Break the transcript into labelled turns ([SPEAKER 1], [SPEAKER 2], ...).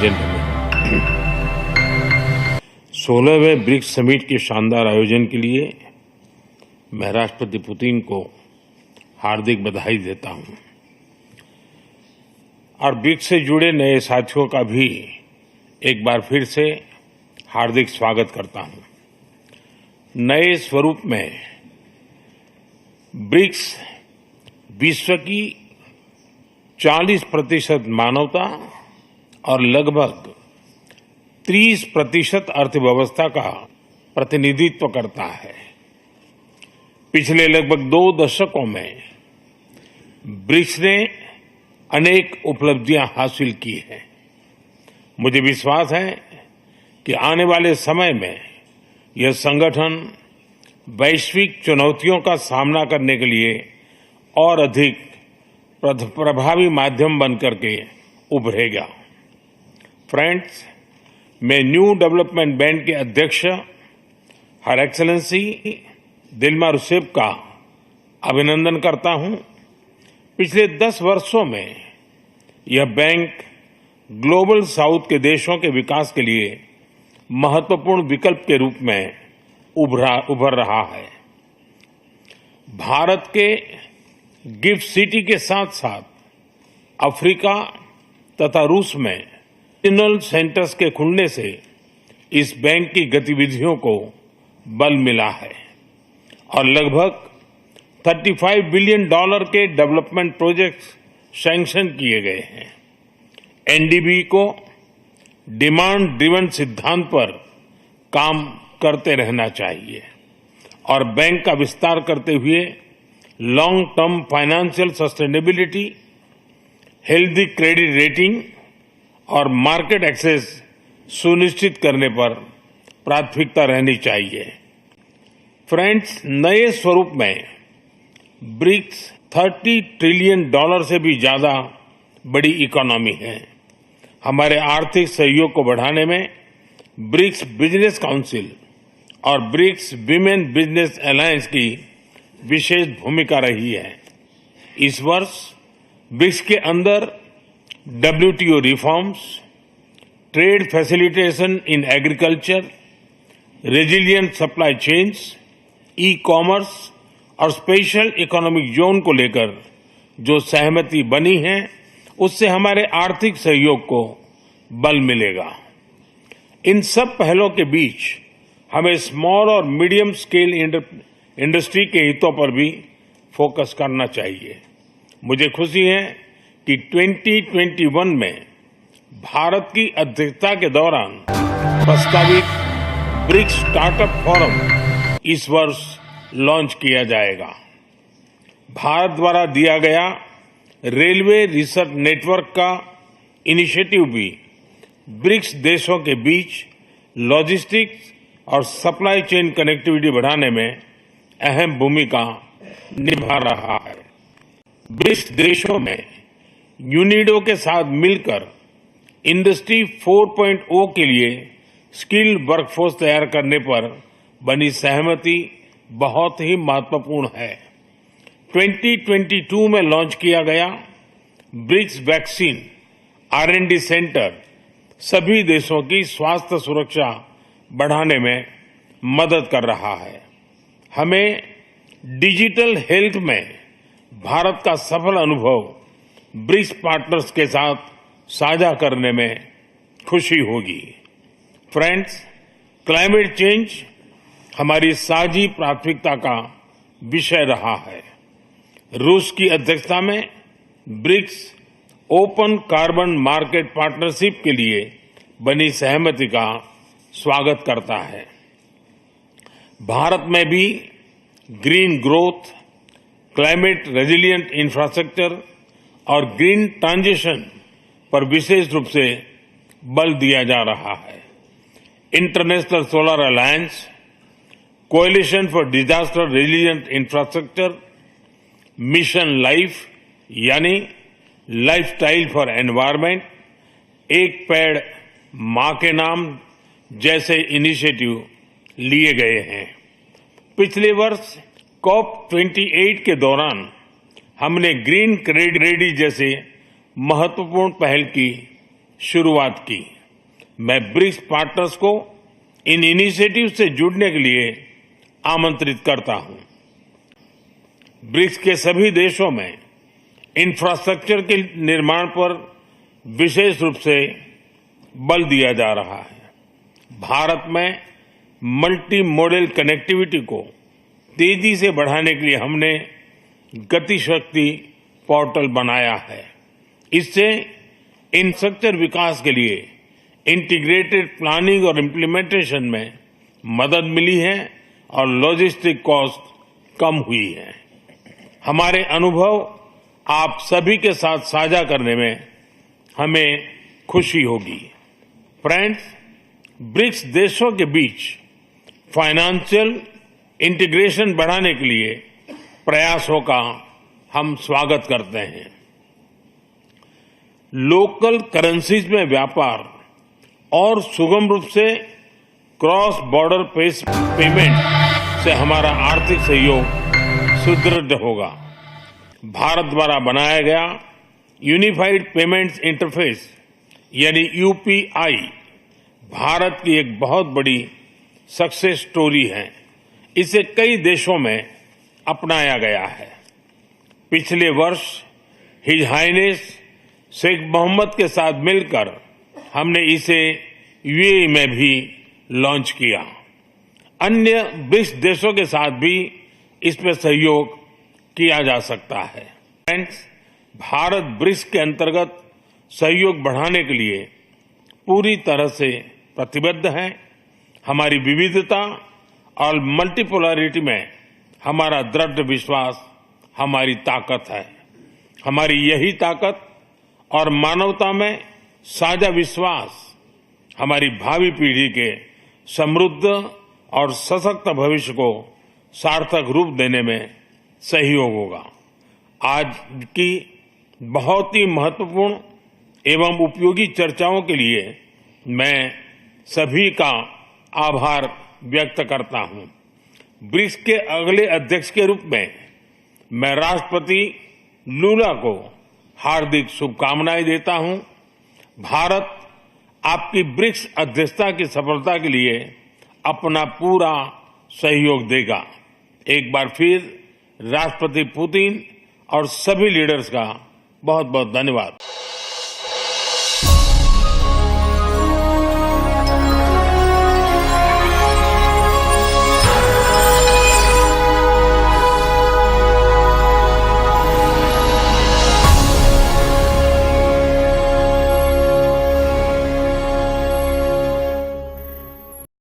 [SPEAKER 1] gentlemen, 16वें BRICS summit के शानदार आयोजन के लिए मैं राष्ट्रपति पुतिन को हार्दिक बधाई देता हूं और ब्रिक्स से जुड़े नए साथियों का भी एक बार फिर से हार्दिक स्वागत करता हूं। नए स्वरूप में ब्रिक्स विश्व की 40% मानवता और लगभग 30% अर्थव्यवस्था का प्रतिनिधित्व करता है। पिछले लगभग 2 दशकों में ब्रिक्स ने अनेक उपलब्धियां हासिल की हैं। मुझे विश्वास है कि आने वाले समय में यह संगठन वैश्विक चुनौतियों का सामना करने के लिए और अधिक प्रभावी माध्यम बनकर के उभरेगा। फ्रेंड्स, मैं न्यू डेवलपमेंट बैंक के अध्यक्ष हर एक्सेलेंसी दिल्मा रूसेफ का अभिनंदन करता हूं। पिछले 10 वर्षों में यह बैंक ग्लोबल साउथ के देशों के विकास के लिए महत्वपूर्ण विकल्प के रूप में उभर रहा है। भारत के गिफ्ट सिटी के साथ साथ अफ्रीका तथा रूस में रीजनल सेंटर्स के खुलने से इस बैंक की गतिविधियों को बल मिला है और लगभग $35 बिलियन के डेवलपमेंट प्रोजेक्ट्स सैंक्शन किए गए हैं। एनडीबी को डिमांड ड्रिवन सिद्धांत पर काम करते रहना चाहिए और बैंक का विस्तार करते हुए long term financial sustainability, healthy credit rating और मार्केट एक्सेस सुनिश्चित करने पर प्राथमिकता रहनी चाहिए। फ्रेंड्स, नए स्वरूप में ब्रिक्स $30 ट्रिलियन से भी ज्यादा बड़ी इकोनॉमी है। हमारे आर्थिक सहयोग को बढ़ाने में ब्रिक्स बिजनेस काउंसिल और ब्रिक्स विमेन बिजनेस अलायंस की विशेष भूमिका रही है। इस वर्ष ब्रिक्स के अंदर WTO reforms, trade facilitation in agriculture, resilient supply chains, e-commerce और स्पेशल इकोनॉमिक जोन को लेकर जो सहमति बनी है, उससे हमारे आर्थिक सहयोग को बल मिलेगा। इन सब पहलों के बीच हमें स्मॉल और मीडियम स्केल इंडस्ट्री के हितों पर भी फोकस करना चाहिए। मुझे खुशी है कि 2021 में भारत की अध्यक्षता के दौरान प्रस्तावित ब्रिक्स स्टार्टअप फोरम इस वर्ष लॉन्च किया जाएगा। भारत द्वारा दिया गया रेलवे रिसर्च नेटवर्क का इनिशिएटिव भी ब्रिक्स देशों के बीच लॉजिस्टिक्स और सप्लाई चेन कनेक्टिविटी बढ़ाने में अहम भूमिका निभा रहा है। ब्रिक्स देशों में यूनिडो के साथ मिलकर इंडस्ट्री 4.0 के लिए स्किल्ड वर्कफोर्स तैयार करने पर बनी सहमति बहुत ही महत्वपूर्ण है। 2022 में लॉन्च किया गया ब्रिक्स वैक्सीन R&D सेंटर सभी देशों की स्वास्थ्य सुरक्षा बढ़ाने में मदद कर रहा है। हमें डिजिटल हेल्थ में भारत का सफल अनुभव ब्रिक्स पार्टनर्स के साथ साझा करने में खुशी होगी। फ्रेंड्स, क्लाइमेट चेंज हमारी साझी प्राथमिकता का विषय रहा है। रूस की अध्यक्षता में BRICS open carbon market partnership के लिए बनी सहमति का स्वागत करता है। भारत में भी green growth, climate resilient infrastructure और ग्रीन ट्रांजिशन पर विशेष रूप से बल दिया जा रहा है। International solar alliance, coalition for disaster resilient infrastructure, mission life यानी लाइफस्टाइल फॉर एनवायरमेंट, एक पेड़ मां के नाम जैसे इनिशिएटिव लिए गए हैं। पिछले वर्ष COP28 के दौरान हमने ग्रीन क्रेडिट जैसे महत्वपूर्ण पहल की शुरुआत की। मैं ब्रिक्स पार्टनर्स को इन इनिशिएटिव से जुड़ने के लिए आमंत्रित करता हूं। ब्रिक्स के सभी देशों में इंफ्रास्ट्रक्चर के निर्माण पर विशेष रूप से बल दिया जा रहा है। भारत में मल्टी मॉडल कनेक्टिविटी को तेजी से बढ़ाने के लिए हमने गति शक्ति पोर्टल बनाया है। इससे इंफ्रास्ट्रक्चर विकास के लिए इंटीग्रेटेड प्लानिंग और इम्प्लीमेंटेशन में मदद मिली है और लॉजिस्टिक कॉस्ट कम हुई है। हमारे अनुभव आप सभी के साथ साझा करने में हमें खुशी होगी। फ्रेंड्स, ब्रिक्स देशों के बीच फाइनेंशियल इंटीग्रेशन बढ़ाने के लिए प्रयासों का हम स्वागत करते हैं। लोकल करेंसीज में व्यापार और सुगम रूप से क्रॉस बॉर्डर पेमेंट से हमारा आर्थिक सहयोग सुदृढ़ होगा। भारत द्वारा बनाया गया यूनिफाइड पेमेंट्स इंटरफेस यानी यूपीआई भारत की एक बहुत बड़ी सक्सेस स्टोरी है। इसे कई देशों में अपनाया गया है। पिछले वर्ष हिज हाइनेस शेख मोहम्मद के साथ मिलकर हमने इसे यूएई में भी लॉन्च किया। अन्य ब्रिक्स देशों के साथ भी इसमें सहयोग किया जा सकता है। फ्रेंड्स, भारत ब्रिक्स के अंतर्गत सहयोग बढ़ाने के लिए पूरी तरह से प्रतिबद्ध है। हमारी विविधता और मल्टीपोलरिटी में हमारा दृढ़ विश्वास हमारी ताकत है। हमारी यही ताकत और मानवता में साझा विश्वास हमारी भावी पीढ़ी के समृद्ध और सशक्त भविष्य को सार्थक रूप देने में सहयोग होगा। आज की बहुत ही महत्वपूर्ण एवं उपयोगी चर्चाओं के लिए मैं सभी का आभार व्यक्त करता हूं। ब्रिक्स के अगले अध्यक्ष के रूप में मैं राष्ट्रपति लूला को हार्दिक शुभकामनाएं देता हूं। भारत आपकी ब्रिक्स अध्यक्षता की सफलता के लिए अपना पूरा सहयोग देगा। एक बार फिर राष्ट्रपति पुतिन और सभी लीडर्स का बहुत बहुत धन्यवाद।